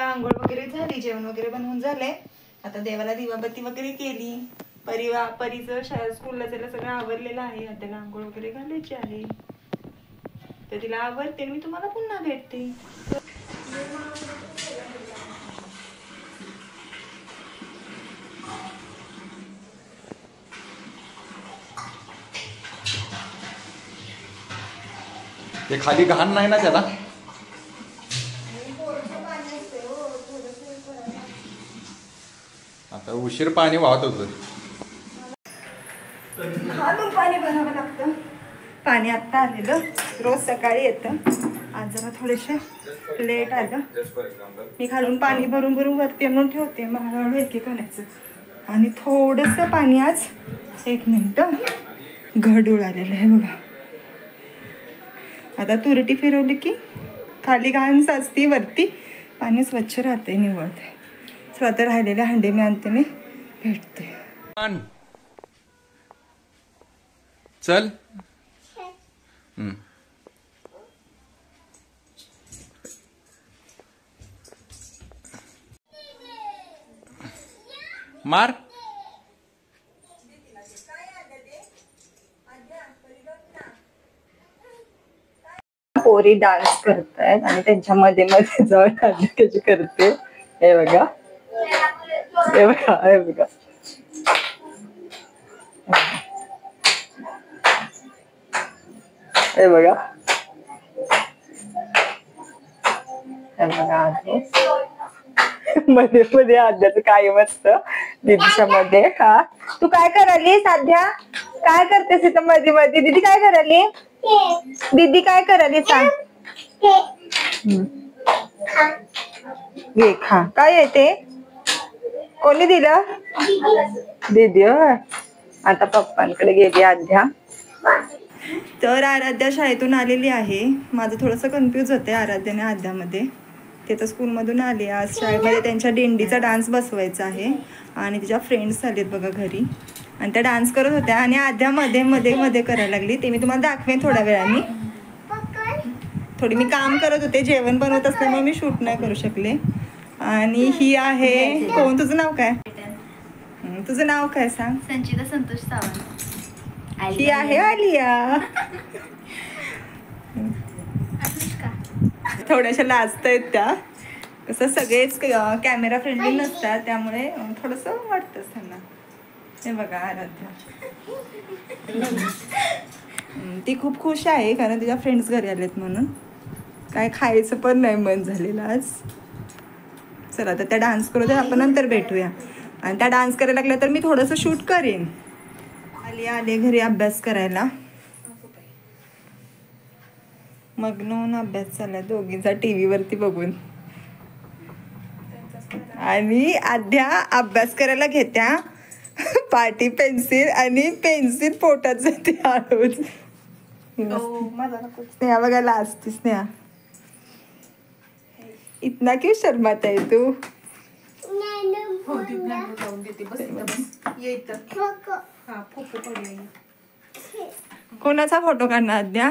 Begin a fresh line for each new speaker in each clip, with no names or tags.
आंघोळ वगैरे झाली, जेवण वगैरे बनवून झाले. आता देवाला दिवाबत्ती वगैरे केली. परीचं स्कूलला त्याला सगळं आवरलेलं आहे. आता त्याला आंघोळ वगैरे घालायची आहे. तर तिला आवरते, मी तुम्हाला पुन्हा भेटते.
ते खाली घाण नाही ना त्याला? आता उशीर पाणी वाहत होतं.
हालून पाणी भरावं लागतं. पाणी आत्ता आलेलं, रोज सकाळी येतं. आज जरा थोडेसे लेट आलं. मी खालून पाणी भरून भरून वरती आणून ठेवते, मग हळूहळू एक आणायचं. आणि थोडंसं पाणी आज 1 मिनिट घडूळ आलेलं आहे बघा. आता तुरटी फिरवली की खाली घाण साचती, वरती पाणी स्वच्छ राहते, निवळते. स्वतः राहिलेले हंडे मी आणते, मी भेटते.
चल. मार.
पोरी डान्स करतायत आणि त्यांच्या मध्ये मध्ये जाऊन कशी करते हे बघा, हे बघा, हे बघा. हे बघा, हे बघा. मध्ये मध्ये आद्याचं कायम असतं दीदीच्या मध्ये. हा, तू काय करालीस आद्या? काय करतेस इथं मध्ये मध्ये? दीदी काय कराली? दीदी काय कराली सांग? घे खा. काय आहे ते? कोणी दिलं? दीदी. आता पप्पांकडे गेली आद्या. तर आराध्या शाळेतून आलेली आहे. माझं थोडंसं कन्फ्यूज होते आराध्याने आद्यामध्ये. ते तर स्कूलमधून आले. आज शाळेमध्ये त्यांच्या दिंडीचा डान्स बसवायचा आहे आणि तिच्या फ्रेंड्स आलेत बघा घरी, आणि त्या डान्स करत होत्या आणि आद्या मध्ये मध्ये मध्ये करायला लागली. ते मी तुम्हाला दाखवेन थोड्या वेळाने. थोडी मी काम करत होते, जेवण बनवत असल्यामुळे मी शूट नाही करू शकले. आणि ही आहे कोण? तुझं नाव काय? तुझं नाव काय सांग?
संचिता संतोष सावंत.
ही आहे आलिया. थोड्याशा लाजतायत त्या. कसं सगळेच कॅमेरा फ्रेंडली नसतात, त्यामुळे थोडंसं वाटतंच त्यांना. हे बघा आराध्या, ती खूप खुश आहे कारण तिच्या फ्रेंड्स घरी आलेत म्हणून. काय खायचं पण नाही मन झालेलं आज. चला तर त्या डान्स करू दे, आपण नंतर भेटूया. आणि त्या डान्स करायला लागल्या तर मी थोडंसं शूट करेन. आले घरी अभ्यास करायला. मग्न होऊन अभ्यास चाललाय दोघींचा टीव्ही वरती बघून. आणि आद्या अभ्यास करायला घेत्या पाटी पेन्सिल आणि पेन्सिल पोटात जाते हळूच. स्नेहा बघायला असते. स्नेहा इतना क्यों शर्मात आहे तू? कोणाचा फोटो काढणार आद्या?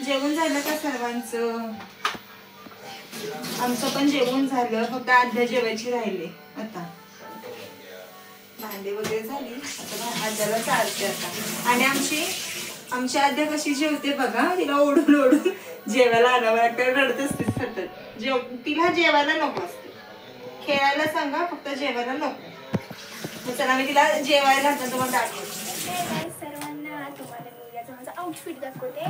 जेवण झालं का सर्वांचं? आमचं पण जेवण झालं, फक्त आद्या जेवायची राहिले. आता भांडे वगैरे झाली, आता आद्याला चालते आता. आणि आमची आद्या कशी जेवते बघा, तिला ओढून ओढून जेवायला आणावं लागतं. रडत असते सतत. तिला जेवायला नको असते, खेळायला सांगा, फक्त जेवायला नको. चला मी तिला जेवायला तुम्हाला दाखवते.
सर्वांना तुम्हाला मी याचा माझा आउटफिट दाखवते.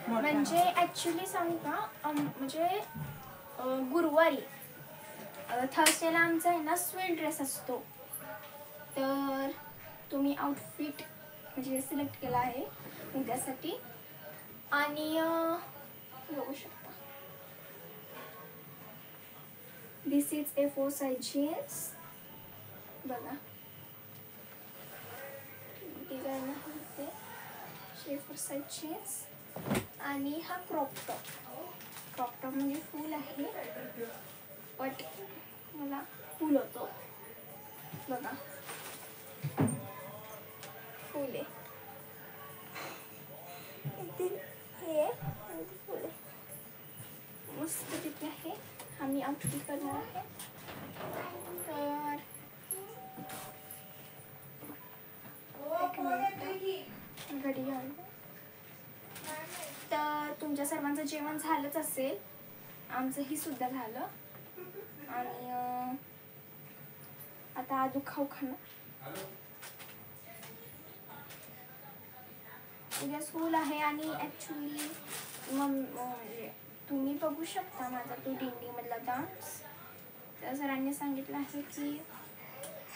म्हणजे ॲक्च्युली सांगू का, म्हणजे गुरुवारी थर्सडेला आमचा आहे ना स्वीट ड्रेस असतो. तर तुम्ही आउटफिट म्हणजे सिलेक्ट केला आहे उद्यासाठी. आणि बघू शकता, दिस इज A4 साइज जीन्स बघा. डिझाईन आहे A4 साइज जीन्स. आणि हा क्रॉप टॉप म्हणजे फुल आहे, बट मला फुल होतो बघा, फुल आहे. हे फुल आहे. मस्त तिथे आहे. आम्ही आउटफिट करणार आहे. तर एक मिनिट घडी घालू. तर तुमच्या सर्वांचं जेवण झालंच असेल. आमचंही सुद्धा झालं. आणि आता आदू खाऊ खाणार. उद्या स्कूल आहे आणि ॲक्च्युली तुम्ही बघू शकता माझा तो दिंडीमधला डान्स. तर सरांनी सांगितलं आहे की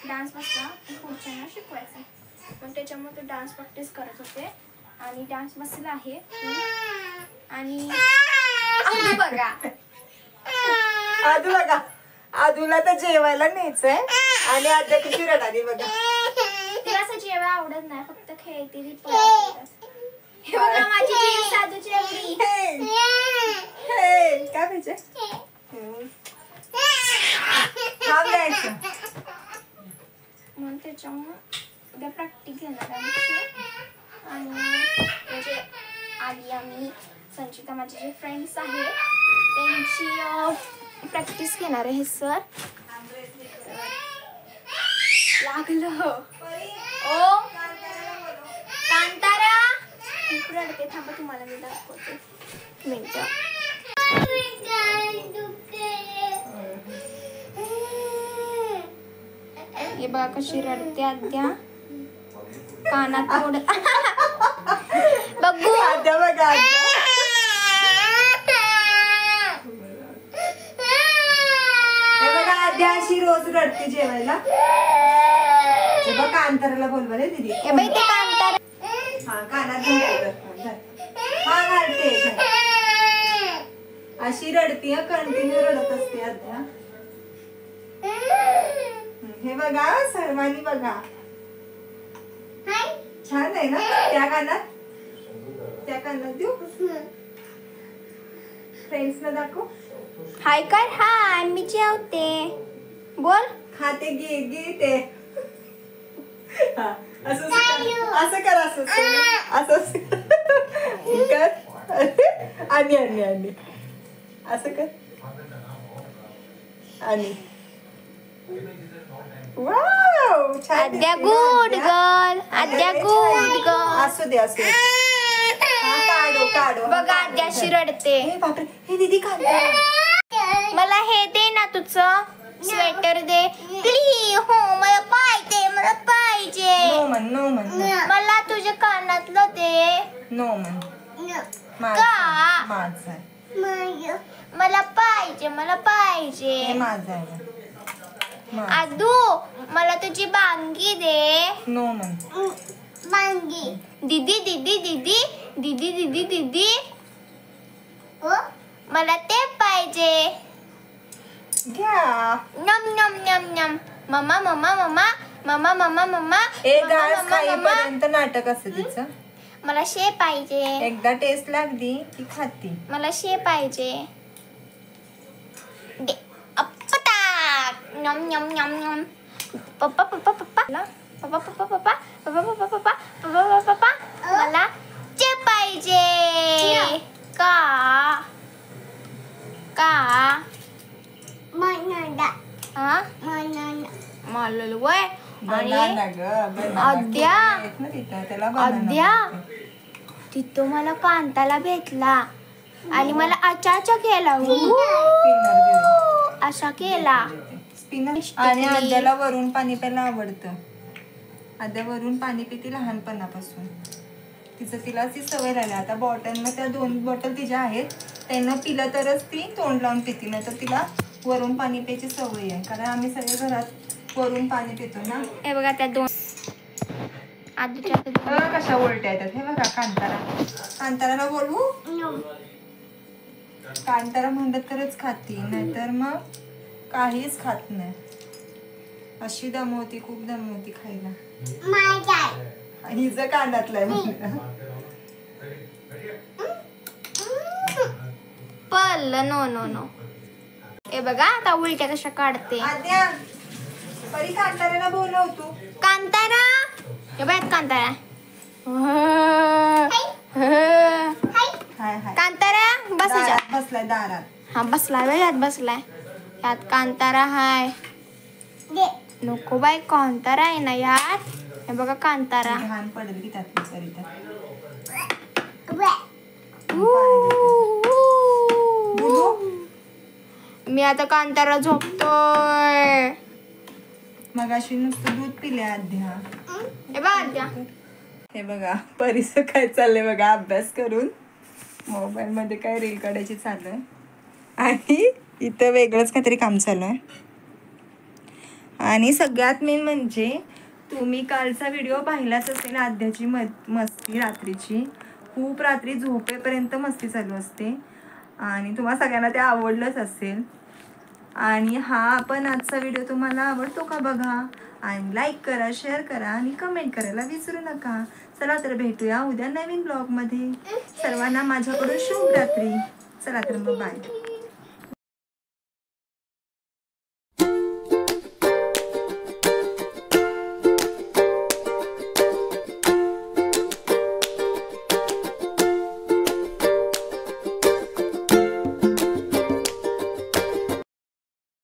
डान्स बसला पुढच्यांना शिकवायचा. पण त्याच्यामुळे तो डान्स प्रॅक्टिस करत होते आणि डान्स बसला आहे. आणि बघा
आदू बघा, आदूला तर जेवायला न्यायचंय आणि आद्या कशी रडाली बघा.
तिला असं जेवायला आवडत नाही, फक्त खेळते ती पळत. हे बघा माझी जीन्स आदूची एवढी.
काय पाहिजे थांब द्यायचं.
म्हणून त्याच्यामुळे उद्या प्रॅक्टिस घेणार आमची. आणि म्हणजे आली आम्ही संचिता माझे जे फ्रेंड्स आहेत त्यांची प्रॅक्टिस घेणार आहे सर. लागलं ओ कांतारा. खूप रडते, थांबा तुम्हाला मी दाखवते मिनिट. हे बघा कशी रडते आद्या. कानात थोडं बघू.
आद्या बघा, आद्या हे बघा, आद्या अशी रोज रडते जेवायला. हे बघ कांताराला बोलवा रे दीदी.
हे बाई ते कांतारा.
हा कानात घालते. हा घालते. अशी रडते, कंटिन्यू रडत असते आद्या. हे बघा सर्वांनी बघा, छान आहे ना. त्या कानात देऊ. फ्रेंड्स ना दाखव.
हाय कर. हाय मी जेवते. बोल.
खाते घे ते. असं कर असं कर. आणि असं कर. आणि वाव छान.
आद्या गुड गर्ल. आद्या गुड गर्ल.
असू दे. काढो
बघा आद्या अशी रडते.
हे बापरे, हे दीदी काढते.
मला हे दे ना तुझं स्वेटर दे प्लीज. हो मला पाहिजे.
नो म्हण.
मला तुझ्या कानातलं दे.
नो म्हण.
का?
माझं आहे.
मला पाहिजे.
हे माझं आहे.
आदू मला तुझी बांगी दे.
नो म्हण.
बांगी. दीदी मला ते पाहिजे.
घ्या.
नम मम्मा.
एक घास खाईपर्यंत नाटक असतं तिचं.
मला शे पाहिजे.
एकदा टेस्ट लागली की खाती.
मला शे पाहिजे. दे. अपता. नम. पप्पा. मला चे पाहिजे. का हा मारलेलं वय. आणि आद्या तिथं मला कांताला भेटला आणि मला अचाचा केला. असा केला.
आणि आद्याला वरून पाणी प्यायला आवडतं. आद्या वरून पाणी पिते लहानपणापासून. तिला ती सवय लागली. आता बॉटलनं त्या 2 बॉटल तिच्या आहेत. त्यांना पिलं तरच ती तोंड लावून पिते, नाही तर तिला वरून पाणी प्यायची सवय आहे. कारण आम्ही सगळे घरात वरून पाणी पितो ना.
हे बघा त्या 2 आधीच्या
कशा उलट्या येतात. हे बघा कांताराला बोलवू. कांतारा म्हणत तरच खाती, नाहीतर मग काहीच खात नाही. अशी दमवती, खूप दमवती खायला. हिचं कानातलं आहे.
पल्लं नो. हे बघा आता उलट्या कशा काढते.
आद्या परी कांताराला बोलव तू.
कांतारा. हे बघ कांतारा.
हाय
कांतारा बसायच्या
दारात बसलाय दारात.
हा बसलाय बाई, यात बसलाय. यात कांतारा हाय. नको बाई, कांतारा आहे ना यात. हे बघा कांतारा.
घाण पडेल की त्यात सरिता.
मी आता कांतारा झोपतोय.
मगाशी नुसतं दूध पिले आद्या.
हे बघ आद्या.
हे बघा परीचं काय चाललंय बघा, अभ्यास करून मोबाईल मध्ये काय रील काढायची चालू आहे आणि इथं वेगळंच काहीतरी काम चालू आहे. आणि सगळ्यात मेन म्हणजे तुम्ही कालचा व्हिडिओ पाहिलाच असेल, आद्याची मस्ती रात्रीची. खूप रात्री झोपेपर्यंत मस्ती चालू असते आणि तुम्हाला सगळ्यांना ते आवडलंच असेल. आणि हा पण आजचा व्हिडिओ तुम्हाला आवडतो का बघा, आणि लाईक करा, शेअर करा आणि कमेंट करायला विसरू नका. चला तर भेटूया उद्या नवीन ब्लॉगमध्ये. सर्वांना माझ्याकडून शुभ रात्री. चला तर मग बाय.